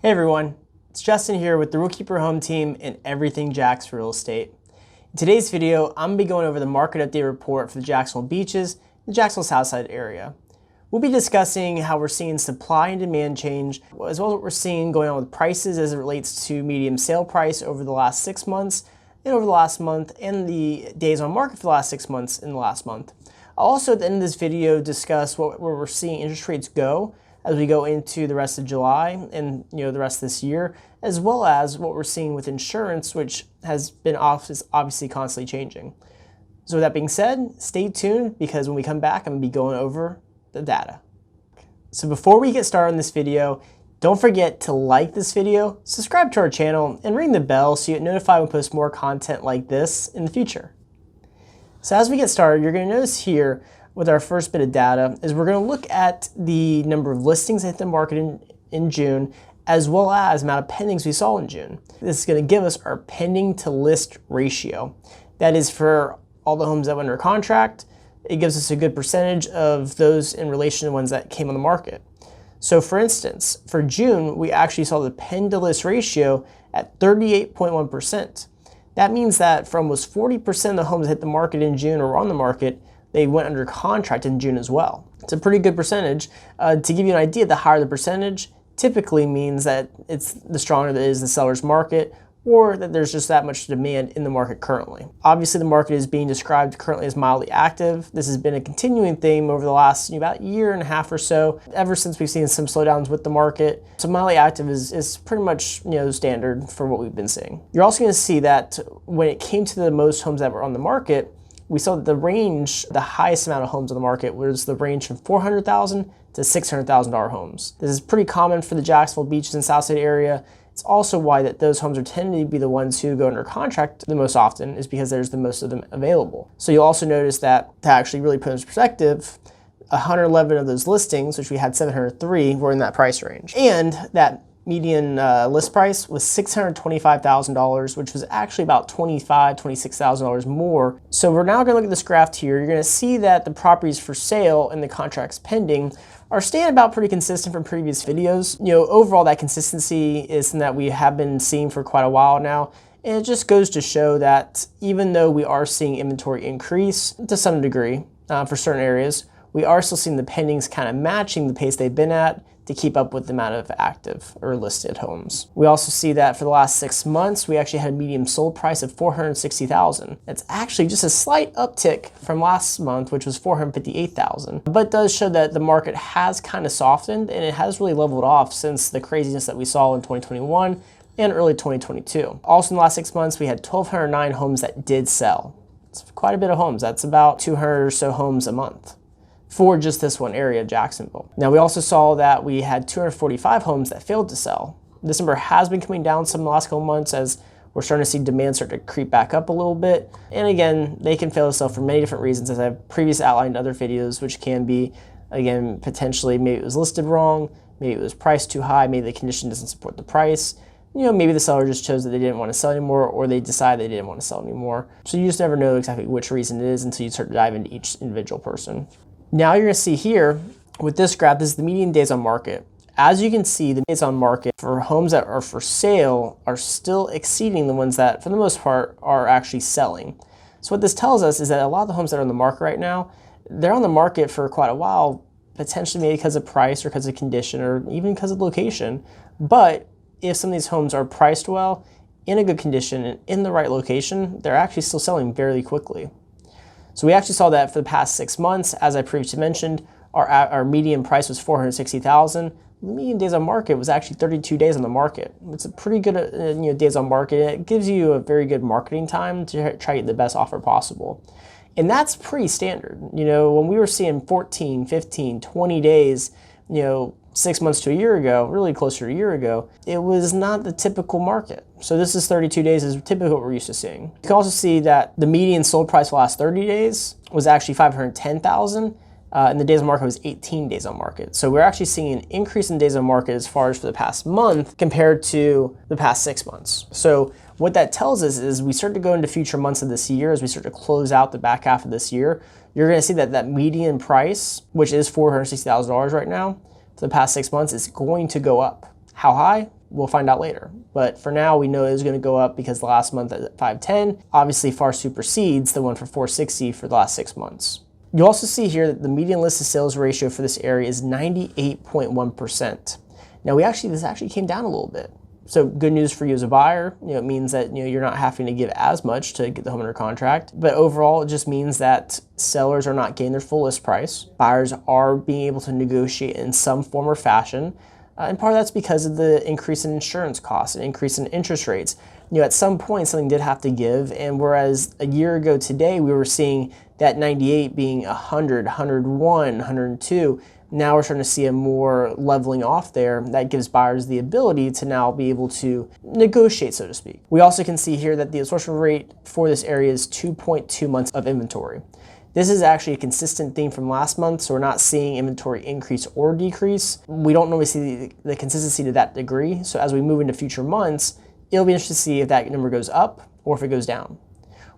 Hey everyone, it's Justin here with the Rookkeeper Home Team and Everything Jacks Real Estate. In today's video, I'm going to be going over the market update report for the Jacksonville beaches, the Jacksonville Southside area. We'll be discussing how we're seeing supply and demand change, as well as what we're seeing going on with prices as it relates to median sale price over the last 6 months and over the last month, and the days on market for the last 6 months and the last month. I'll also at the end of this video discuss where we're seeing interest rates go as we go into the rest of July and the rest of this year, as well as what we're seeing with insurance, which has been obviously constantly changing. So with that being said, stay tuned because when we come back, I'm going to be going over the data. So before we get started on this video, don't forget to like this video, subscribe to our channel, and ring the bell so you get notified when we post more content like this in the future. So as we get started, you're going to notice here with our first bit of data is we're going to look at the number of listings that hit the market in June, as well as the amount of pendings we saw in June. This is going to give us our pending to list ratio. That is for all the homes that went under contract. It gives us a good percentage of those in relation to the ones that came on the market. So for instance, for June, we actually saw the pending to list ratio at 38.1%. That means that for almost 40% of the homes that hit the market in June or were on the market, they went under contract in June as well. It's a pretty good percentage. To give you an idea, the higher the percentage typically means that it's the stronger that is the seller's market, or that there's just that much demand in the market currently. Obviously, the market is being described currently as mildly active. This has been a continuing theme over the last about year and a half or so, ever since we've seen some slowdowns with the market. So mildly active is pretty much standard for what we've been seeing. You're also going to see that when it came to the most homes that were on the market, we saw that the range, the highest amount of homes on the market was the range from $400,000 to $600,000 homes. This is pretty common for the Jacksonville beaches and Southside area. It's also why that those homes are tending to be the ones who go under contract the most often, is because there's the most of them available. So you'll also notice that to actually really put in perspective, 111 of those listings, which we had 703, were in that price range. And that median list price was $625,000, which was actually about $25,000, $26,000 more. So we're now going to look at this graph here. You're going to see that the properties for sale and the contracts pending are staying about pretty consistent from previous videos. Overall, that consistency is something that we have been seeing for quite a while now. And it just goes to show that even though we are seeing inventory increase to some degree for certain areas, we are still seeing the pendings kind of matching the pace they've been at to keep up with the amount of active or listed homes. We also see that for the last 6 months, we actually had a median sold price of $460,000. That's actually just a slight uptick from last month, which was $458,000, but does show that the market has kind of softened and it has really leveled off since the craziness that we saw in 2021 and early 2022. Also in the last 6 months, we had 1,209 homes that did sell. It's quite a bit of homes. That's about 200 or so homes a month for just this one area, Jacksonville. Now, we also saw that we had 245 homes that failed to sell. This number has been coming down some in the last couple months as we're starting to see demand start to creep back up a little bit. And again, they can fail to sell for many different reasons, as I've previously outlined in other videos, which can be, again, potentially maybe it was listed wrong, maybe it was priced too high, maybe the condition doesn't support the price. Maybe the seller just chose that they didn't want to sell anymore, or they decided they didn't want to sell anymore. So you just never know exactly which reason it is until you start to dive into each individual person. Now you're going to see here with this graph, this is the median days on market. As you can see, the days on market for homes that are for sale are still exceeding the ones that, for the most part, are actually selling. So what this tells us is that a lot of the homes that are on the market right now, they're on the market for quite a while, potentially maybe because of price or because of condition or even because of location. But if some of these homes are priced well, in a good condition, and in the right location, they're actually still selling fairly quickly. So we actually saw that for the past 6 months, as I previously mentioned, our median price was $460,000. The median days on market was actually 32 days on the market. It's a pretty good days on market. It gives you a very good marketing time to try to get the best offer possible. And that's pretty standard. When we were seeing 14, 15, 20 days, 6 months to a year ago, really closer to a year ago, it was not the typical market. So this is 32 days is typically what we're used to seeing. You can also see that the median sold price for the last 30 days was actually $510,000, and the days on market was 18 days on market. So we're actually seeing an increase in days on market as far as for the past month compared to the past 6 months. So what that tells us is we start to go into future months of this year, as we start to close out the back half of this year, you're going to see that median price, which is $460,000 right now, for the past 6 months, is going to go up. How high? We'll find out later. But for now, we know it was going to go up because the last month at 510 obviously far supersedes the one for 460 for the last 6 months. You'll also see here that the median listed sales ratio for this area is 98.1%. Now this actually came down a little bit. So good news for you as a buyer. It means that you're not having to give as much to get the home under contract. But overall, it just means that sellers are not getting their full list price. Buyers are being able to negotiate in some form or fashion. And part of that's because of the increase in insurance costs and increase in interest rates. At some point, something did have to give. And whereas a year ago today, we were seeing that 98 being 100, 101, 102, now we're starting to see a more leveling off there. That gives buyers the ability to now be able to negotiate, so to speak. We also can see here that the absorption rate for this area is 2.2 months of inventory. This is actually a consistent theme from last month, so we're not seeing inventory increase or decrease. We don't normally see the consistency to that degree, so as we move into future months, it'll be interesting to see if that number goes up or if it goes down.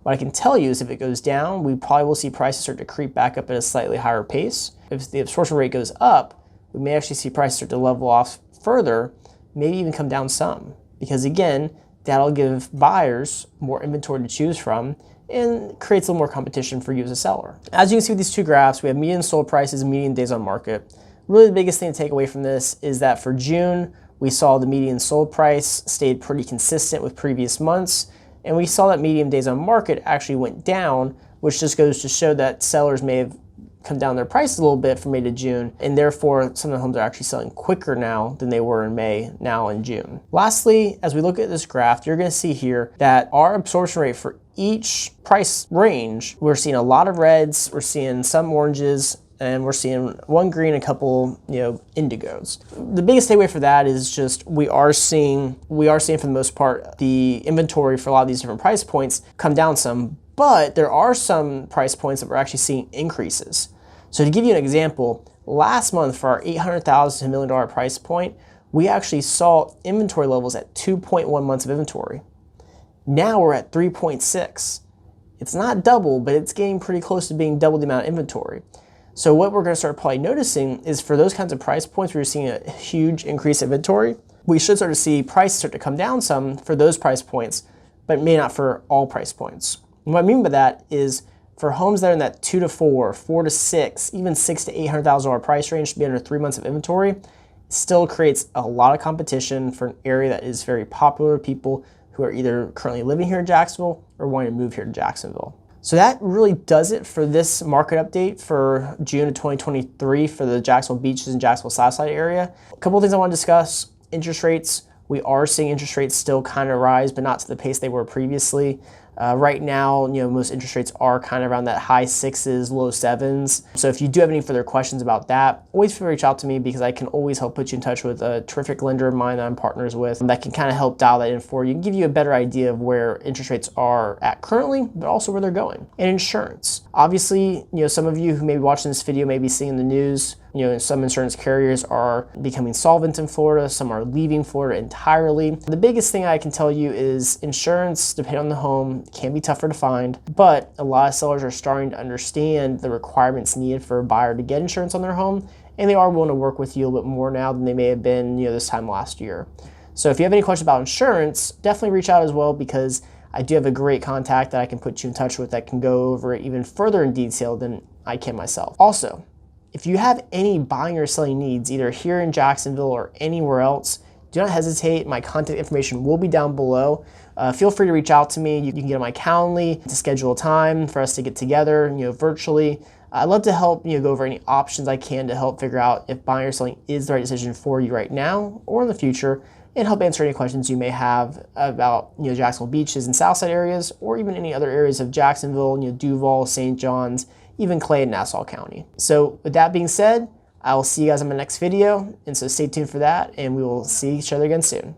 What I can tell you is if it goes down, we probably will see prices start to creep back up at a slightly higher pace. If the absorption rate goes up, we may actually see prices start to level off further, maybe even come down some. Because again, that'll give buyers more inventory to choose from and creates a little more competition for you as a seller. As you can see with these two graphs, we have median sold prices and median days on market. Really the biggest thing to take away from this is that for June, we saw the median sold price stayed pretty consistent with previous months. And we saw that median days on market actually went down, which just goes to show that sellers may have come down their price a little bit from May to June, and therefore some of the homes are actually selling quicker now than they were in May, now in June. Lastly, as we look at this graph, you're going to see here that our absorption rate for each price range, we're seeing a lot of reds, we're seeing some oranges, and we're seeing one green, a couple, indigos. The biggest takeaway for that is just we are seeing for the most part the inventory for a lot of these different price points come down some, but there are some price points that we're actually seeing increases. So to give you an example, last month for our $800,000 to $1 million price point, we actually saw inventory levels at 2.1 months of inventory. Now we're at 3.6. It's not double, but it's getting pretty close to being double the amount of inventory. So what we're going to start probably noticing is for those kinds of price points where you're seeing a huge increase in inventory, we should start to see prices start to come down some for those price points, but may not for all price points. And what I mean by that is for homes that are in that 2 to 4, 4 to 6, even $600,000 to $800,000 price range to be under 3 months of inventory, still creates a lot of competition for an area that is very popular with people who are either currently living here in Jacksonville or wanting to move here to Jacksonville. So that really does it for this market update for June of 2023 for the Jacksonville Beaches and Jacksonville Southside area. A couple of things I want to discuss. Interest rates. We are seeing interest rates still kind of rise, but not to the pace they were previously. Right now, most interest rates are kind of around that high 6s, low 7s. So if you do have any further questions about that, always feel free to reach out to me because I can always help put you in touch with a terrific lender of mine that I'm partners with that can kind of help dial that in for you and give you a better idea of where interest rates are at currently, but also where they're going. And insurance. Obviously, some of you who may be watching this video may be seeing the news. Some insurance carriers are becoming solvent in Florida. Some are leaving Florida entirely. The biggest thing I can tell you is insurance, depending on the home, can be tougher to find, but a lot of sellers are starting to understand the requirements needed for a buyer to get insurance on their home, and they are willing to work with you a little bit more now than they may have been, this time last year. So if you have any questions about insurance, definitely reach out as well because I do have a great contact that I can put you in touch with that can go over it even further in detail than I can myself. Also, if you have any buying or selling needs, either here in Jacksonville or anywhere else, do not hesitate. My contact information will be down below. Feel free to reach out to me. You can get on my Calendly to schedule a time for us to get together, virtually. I'd love to help go over any options I can to help figure out if buying or selling is the right decision for you right now or in the future, and help answer any questions you may have about Jacksonville Beaches and Southside areas, or even any other areas of Jacksonville, Duval, St. John's, even Clay and Nassau County. So with that being said, I will see you guys in my next video, and so stay tuned for that, and we will see each other again soon.